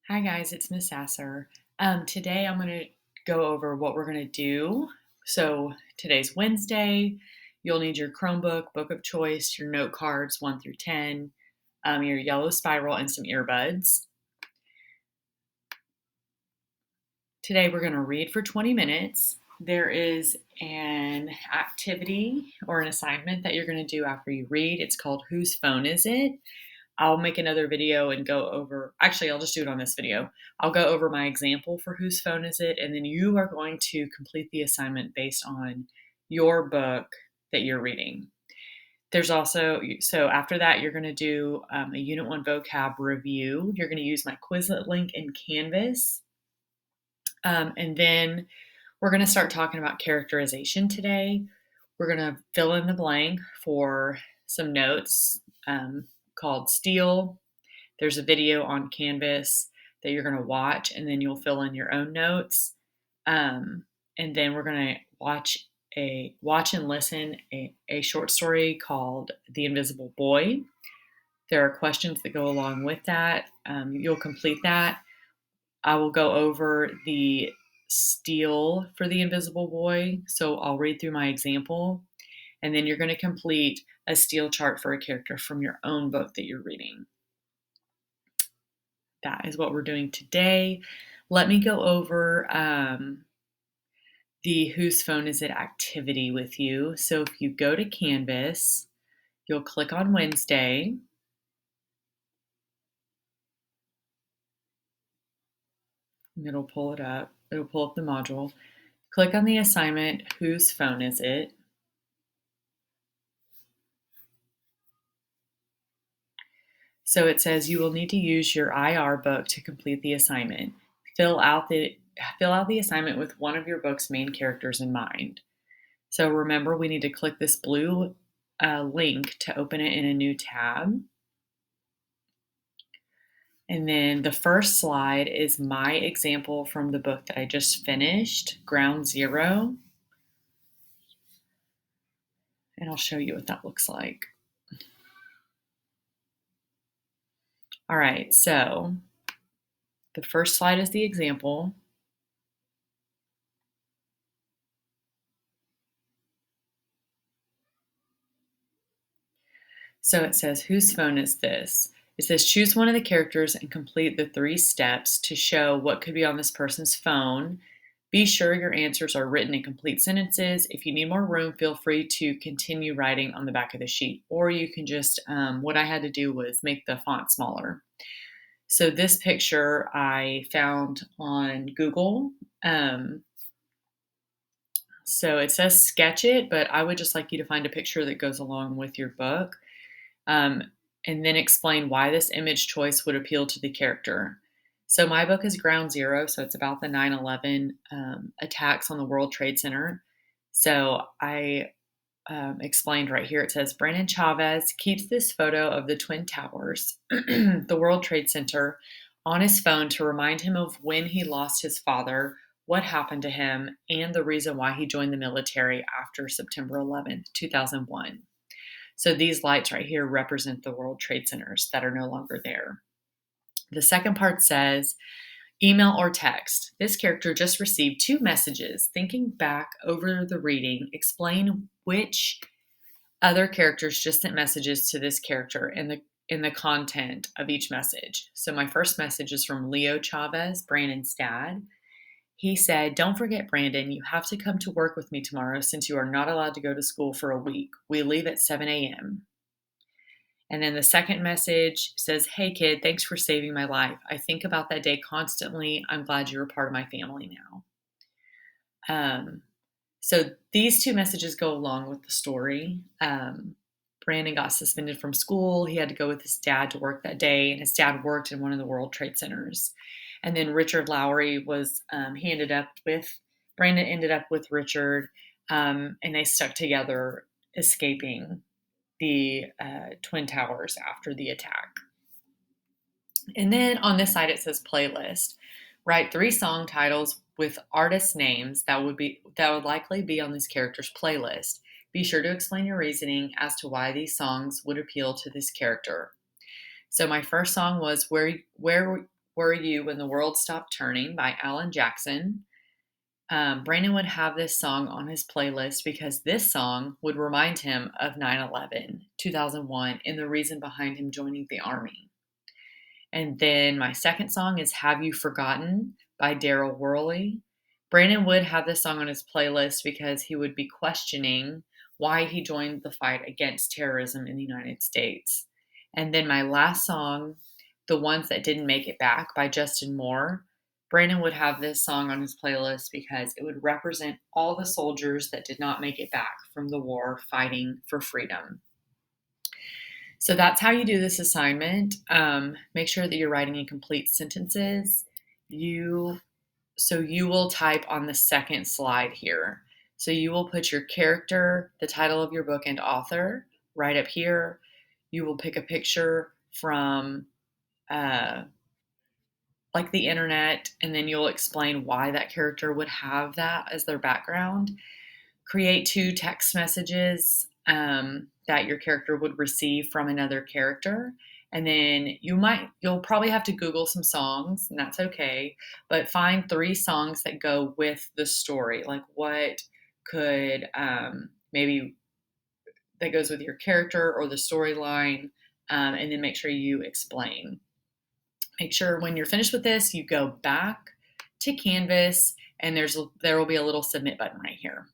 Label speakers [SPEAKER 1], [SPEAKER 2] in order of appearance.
[SPEAKER 1] Hi guys, it's Miss Sasser. Today I'm going to go over what we're going to do. So today's Wednesday. You'll need your Chromebook, book of choice, your note cards 1 through 10, your yellow spiral, and some earbuds. Today we're going to read for 20 minutes. There is an activity or an assignment that you're going to do after you read. It's called Whose Phone Is It? I'll make another video and go over, actually, I'll just do it on this video. I'll go over my example for Whose Phone Is It? And then you are going to complete the assignment based on your book that you're reading. There's also, so after that, you're going to do a Unit 1 vocab review. You're going to use my Quizlet link in Canvas. And then we're going to start talking about characterization today. We're going to fill in the blank for some notes called Steal. There's a video on Canvas that you're going to watch, and then you'll fill in your own notes. And then we're going to watch and listen a short story called The Invisible Boy. There are questions that go along with that. You'll complete that. I will go over the steal for The Invisible Boy. So I'll read through my example, and then you're going to complete a steal chart for a character from your own book that you're reading. That is what we're doing today. Let me go over the Whose Phone Is It activity with you. So if you go to Canvas, you'll click on Wednesday. And it'll pull it up. It'll pull up the module. Click on the assignment, Whose Phone Is It? So it says you will need to use your IR book to complete the assignment. Fill out the assignment with one of your book's main characters in mind. So remember, we need to click this blue link to open it in a new tab. And then the first slide is my example from the book that I just finished, Ground Zero. And I'll show you what that looks like. All right, so the first slide is the example. So it says, whose phone is this? It says, choose one of the characters and complete the 3 steps to show what could be on this person's phone. Be sure your answers are written in complete sentences. If you need more room, feel free to continue writing on the back of the sheet, or you can just, what I had to do was make the font smaller. So this picture I found on Google. So it says sketch it, but I would just like you to find a picture that goes along with your book. And then explain why this image choice would appeal to the character. So my book is Ground Zero, so it's about the 9/11 attacks on the World Trade Center. So I explained right here, it says, Brandon Chavez keeps this photo of the Twin Towers, the World Trade Center, on his phone to remind him of when he lost his father, what happened to him, and the reason why he joined the military after September 11th, 2001. So these lights right here represent the World Trade Centers that are no longer there. The second part says, email or text. This character just received 2 messages. Thinking back over the reading, explain which other characters just sent messages to this character in the content of each message. So my first message is from Leo Chavez, Brandon's dad. He said, don't forget, Brandon, you have to come to work with me tomorrow since you are not allowed to go to school for a week. We leave at 7 a.m. And then the second message says, hey, kid, thanks for saving my life. I think about that day constantly. I'm glad you're a part of my family now. So these 2 messages go along with the story. Brandon got suspended from school. He had to go with his dad to work that day, and his dad worked in one of the World Trade Centers. And then Richard Lowry was, Brandon ended up with Richard, and they stuck together escaping the Twin Towers after the attack. And then on this side, it says playlist. Write 3 song titles with artist names that would likely be on this character's playlist. Be sure to explain your reasoning as to why these songs would appeal to this character. So my first song was Where Were You When the World Stopped Turning by Alan Jackson. Brandon would have this song on his playlist because this song would remind him of 9/11, 2001, and the reason behind him joining the Army. And then my second song is Have You Forgotten by Daryl Worley. Brandon would have this song on his playlist because he would be questioning why he joined the fight against terrorism in the United States. And then my last song, The Ones That Didn't Make It Back by Justin Moore. Brandon would have this song on his playlist because it would represent all the soldiers that did not make it back from the war fighting for freedom. So that's how you do this assignment. Make sure that you're writing in complete sentences. You you will type on the second slide here. So you will put your character, the title of your book, and author right up here. You will pick a picture from uh, like the internet, and then you'll explain why that character would have that as their background. Create 2 text messages that your character would receive from another character. And then you'll probably have to Google some songs, and that's okay. But find 3 songs that go with the story. Like what could maybe that goes with your character or the storyline, and then make sure you explain. Make sure when you're finished with this, you go back to Canvas, and there will be a little submit button right here.